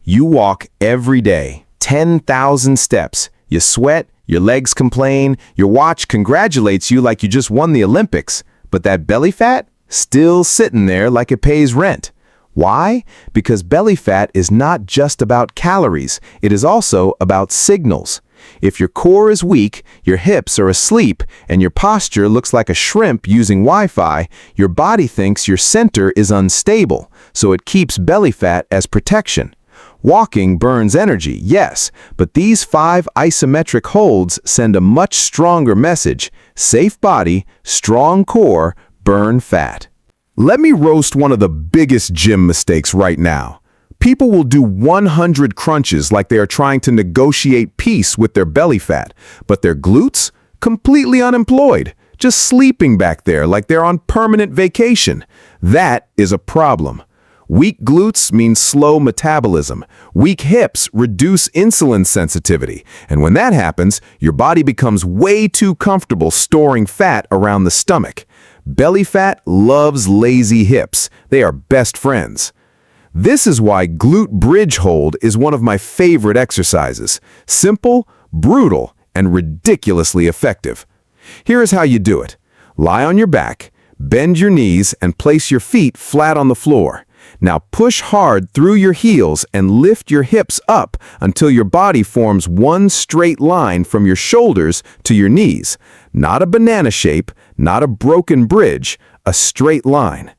You walk every day, 10,000 steps. You sweat, your legs complain, your watch congratulates you like you just won the Olympics. But that belly fat? Still sitting there like it pays rent. Why? Because belly fat is not just about calories, it is also about signals. If your core is weak, your hips are asleep, and your posture looks like a shrimp using Wi-Fi, your body thinks your center is unstable, so it keeps belly fat as protection. Walking burns energy, yes, but these 5 isometric holds send a much stronger message: safe body, strong core, burn fat. Let me roast one of the biggest gym mistakes right now. People will do 100 crunches like they are trying to negotiate peace with their belly fat, but their glutes? Completely unemployed, just sleeping back there like they're on permanent vacation. That is a problem. Weak glutes means slow metabolism. Weak hips reduce insulin sensitivity. And when that happens, your body becomes way too comfortable storing fat around the stomach. Belly fat loves lazy hips. They are best friends. This is why glute bridge hold is one of my favorite exercises. Simple, brutal, and ridiculously effective. Here is how you do it. Lie on your back, bend your knees, and place your feet flat on the floor. Now push hard through your heels and lift your hips up until your body forms one straight line from your shoulders to your knees. Not a banana shape, not a broken bridge, a straight line.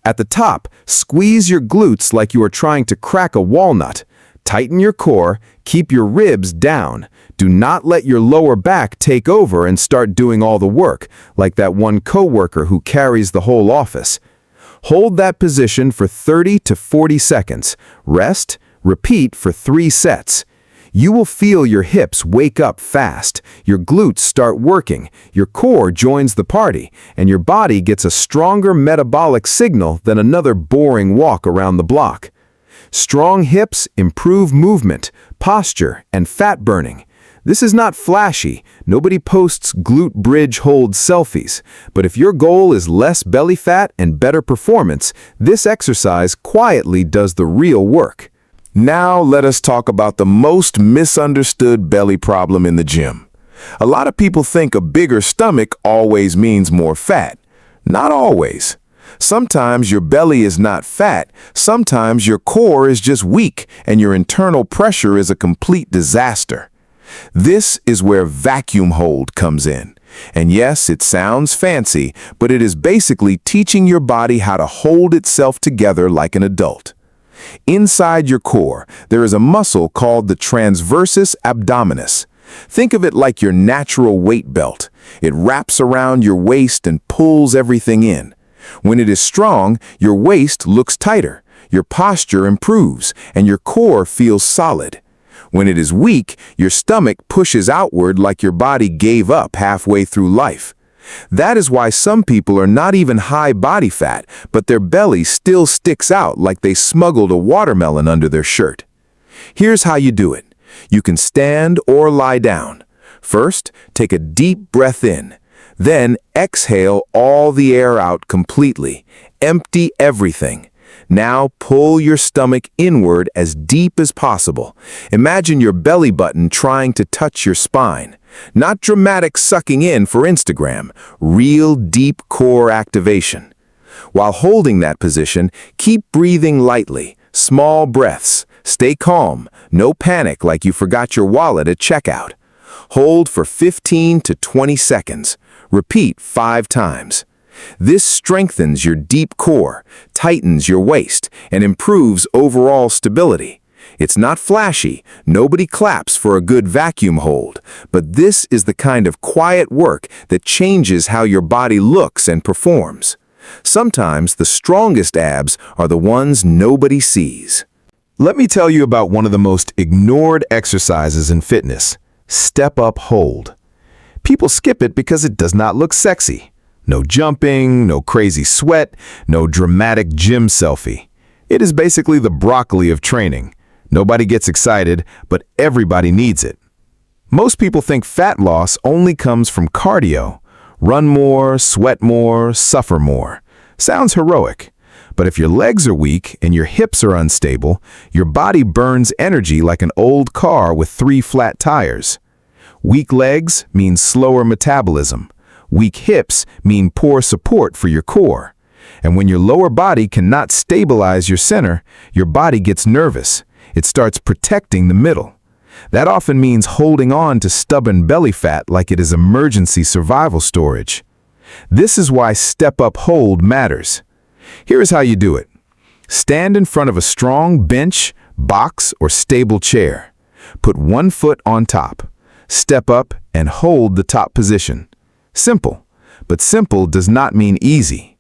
At the top, squeeze your glutes like you are trying to crack a walnut. Tighten your core, keep your ribs down. Do not let your lower back take over and start doing all the work, like that one coworker who carries the whole office. Hold that position for 30 to 40 seconds. Rest, repeat for 3 sets. You will feel your hips wake up fast, your glutes start working, your core joins the party, and your body gets a stronger metabolic signal than another boring walk around the block. Strong hips improve movement, posture, and fat burning. This is not flashy. Nobody posts glute bridge hold selfies. But if your goal is less belly fat and better performance, this exercise quietly does the real work. Now let us talk about the most misunderstood belly problem in the gym. A lot of people think a bigger stomach always means more fat. Not always. Sometimes your belly is not fat. Sometimes your core is just weak and your internal pressure is a complete disaster. This is where vacuum hold comes in. And yes, it sounds fancy, but it is basically teaching your body how to hold itself together like an adult. Inside your core, there is a muscle called the transversus abdominis. Think of it like your natural weight belt. It wraps around your waist and pulls everything in. When it is strong, your waist looks tighter, your posture improves, and your core feels solid. When it is weak, your stomach pushes outward like your body gave up halfway through life. That is why some people are not even high body fat, but their belly still sticks out like they smuggled a watermelon under their shirt. Here's how you do it. You can stand or lie down. First, take a deep breath in. Then exhale all the air out completely. Empty everything. Now pull your stomach inward as deep as possible. Imagine your belly button trying to touch your spine. Not dramatic sucking in for Instagram, real deep core activation. While holding that position, keep breathing lightly, small breaths. Stay calm, no panic like you forgot your wallet at checkout. Hold for 15 to 20 seconds. Repeat 5 times. This strengthens your deep core, tightens your waist, and improves overall stability. It's not flashy, nobody claps for a good vacuum hold, but this is the kind of quiet work that changes how your body looks and performs. Sometimes the strongest abs are the ones nobody sees. Let me tell you about one of the most ignored exercises in fitness: step up hold. People skip it because it does not look sexy. No jumping, no crazy sweat, no dramatic gym selfie. It is basically the broccoli of training. Nobody gets excited, but everybody needs it. Most people think fat loss only comes from cardio. Run more, sweat more, suffer more. Sounds heroic. But if your legs are weak and your hips are unstable, your body burns energy like an old car with 3 flat tires. Weak legs means slower metabolism. Weak hips mean poor support for your core. And when your lower body cannot stabilize your center, your body gets nervous. It starts protecting the middle. That often means holding on to stubborn belly fat like it is emergency survival storage. This is why step-up hold matters. Here is how you do it. Stand in front of a strong bench, box, or stable chair. Put one foot on top. Step up and hold the top position. Simple, but simple does not mean easy.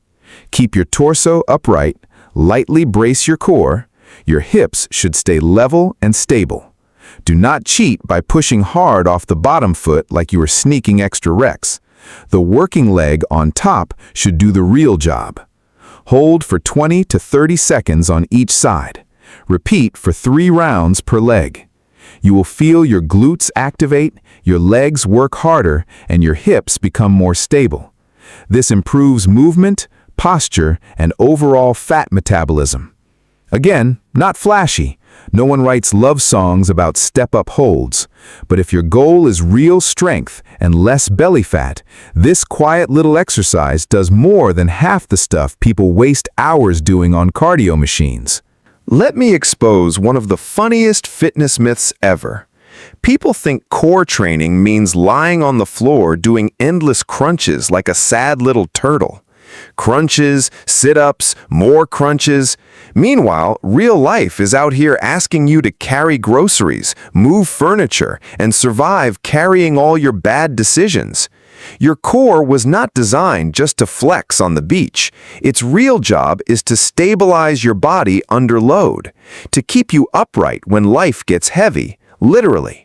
Keep your torso upright, lightly brace your core. Your hips should stay level and stable. Do not cheat by pushing hard off the bottom foot like you are sneaking extra reps. The working leg on top should do the real job. Hold for 20 to 30 seconds on each side. Repeat for 3 rounds per leg. You will feel your glutes activate, your legs work harder, and your hips become more stable. This improves movement, posture, and overall fat metabolism. Again, not flashy. No one writes love songs about step-up holds. But if your goal is real strength and less belly fat, this quiet little exercise does more than half the stuff people waste hours doing on cardio machines. Let me expose one of the funniest fitness myths ever. People think core training means lying on the floor doing endless crunches like a sad little turtle. Crunches, sit-ups, more crunches. Meanwhile, real life is out here asking you to carry groceries, move furniture, and survive carrying all your bad decisions. Your core was not designed just to flex on the beach. Its real job is to stabilize your body under load, to keep you upright when life gets heavy, literally.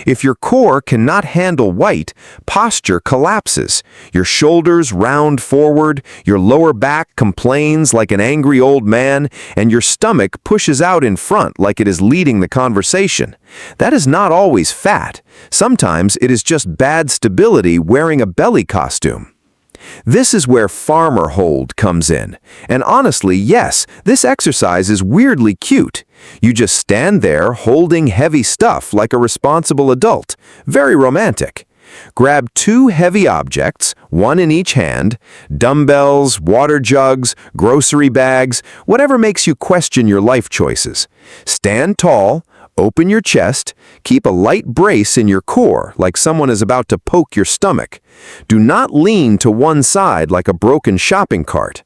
If your core cannot handle weight, posture collapses. Your shoulders round forward, your lower back complains like an angry old man, and your stomach pushes out in front like it is leading the conversation. That is not always fat. Sometimes it is just bad stability wearing a belly costume. This is where farmer hold comes in. And honestly, yes, this exercise is weirdly cute. You just stand there holding heavy stuff like a responsible adult. Very romantic. Grab 2 heavy objects, one in each hand, dumbbells, water jugs, grocery bags, whatever makes you question your life choices. Stand tall, open your chest, keep a light brace in your core like someone is about to poke your stomach. Do not lean to one side like a broken shopping cart.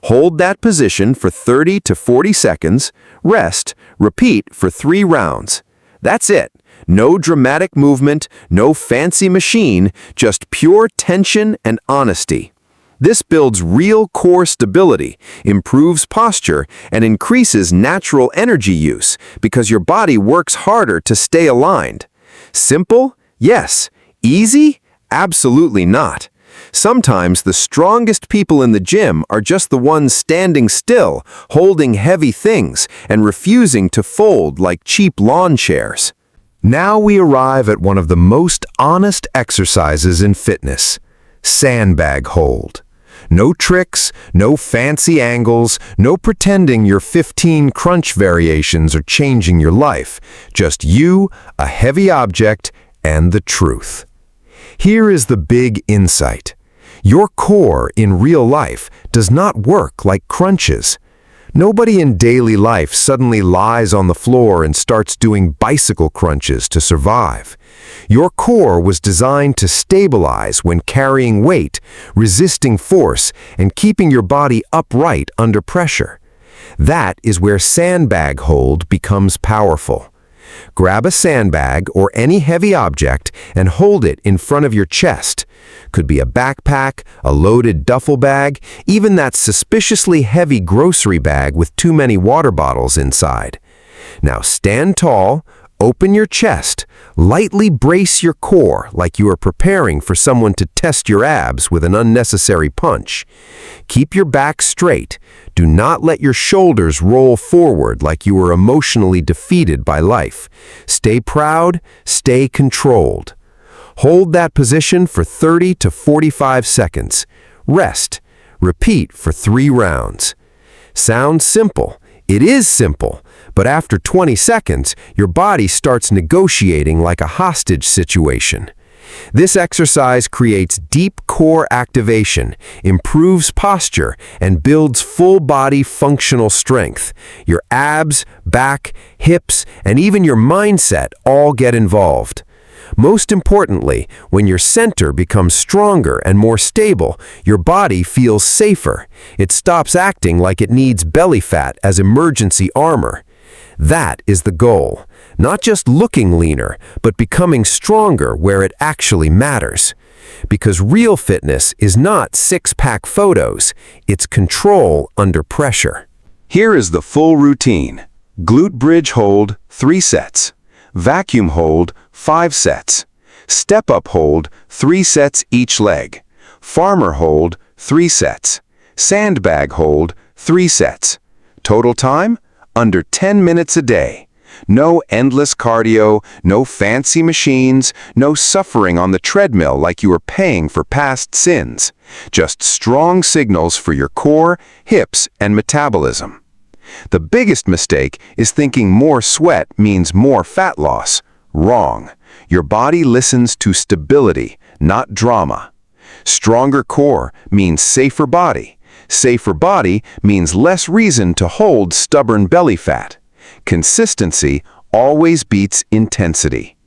Hold that position for 30 to 40 seconds, rest, repeat for 3 rounds. That's it. No dramatic movement, no fancy machine, just pure tension and honesty. This builds real core stability, improves posture, and increases natural energy use because your body works harder to stay aligned. Simple? Yes. Easy? Absolutely not. Sometimes the strongest people in the gym are just the ones standing still, holding heavy things, and refusing to fold like cheap lawn chairs. Now we arrive at one of the most honest exercises in fitness: sandbag hold. No tricks, no fancy angles, no pretending your 15 crunch variations are changing your life. Just you, a heavy object, and the truth. Here is the big insight. Your core in real life does not work like crunches. Nobody in daily life suddenly lies on the floor and starts doing bicycle crunches to survive. Your core was designed to stabilize when carrying weight, resisting force, and keeping your body upright under pressure. That is where sandbag hold becomes powerful. Grab a sandbag or any heavy object and hold it in front of your chest. Could be a backpack, a loaded duffel bag, even that suspiciously heavy grocery bag with too many water bottles inside. Now stand tall, open your chest, lightly brace your core like you are preparing for someone to test your abs with an unnecessary punch. Keep your back straight. Do not let your shoulders roll forward like you are emotionally defeated by life. Stay proud, stay controlled. Hold that position for 30 to 45 seconds. Rest. Repeat for 3 rounds. Sounds simple. It is simple, but after 20 seconds, your body starts negotiating like a hostage situation. This exercise creates deep core activation, improves posture, and builds full-body functional strength. Your abs, back, hips, and even your mindset all get involved. Most importantly, when your center becomes stronger and more stable, your body feels safer. It stops acting like it needs belly fat as emergency armor. That is the goal. Not just looking leaner, but becoming stronger where it actually matters. Because real fitness is not six-pack photos, it's control under pressure. Here is the full routine. Glute bridge hold, 3 sets. Vacuum hold, 5 sets. Step-up hold, 3 sets each leg. Farmer hold, 3 sets. Sandbag hold, 3 sets. Total time? Under 10 minutes a day. No endless cardio, no fancy machines, no suffering on the treadmill like you are paying for past sins. Just strong signals for your core, hips, and metabolism. The biggest mistake is thinking more sweat means more fat loss. Wrong. Your body listens to stability, not drama. Stronger core means safer body. Safer body means less reason to hold stubborn belly fat. Consistency always beats intensity.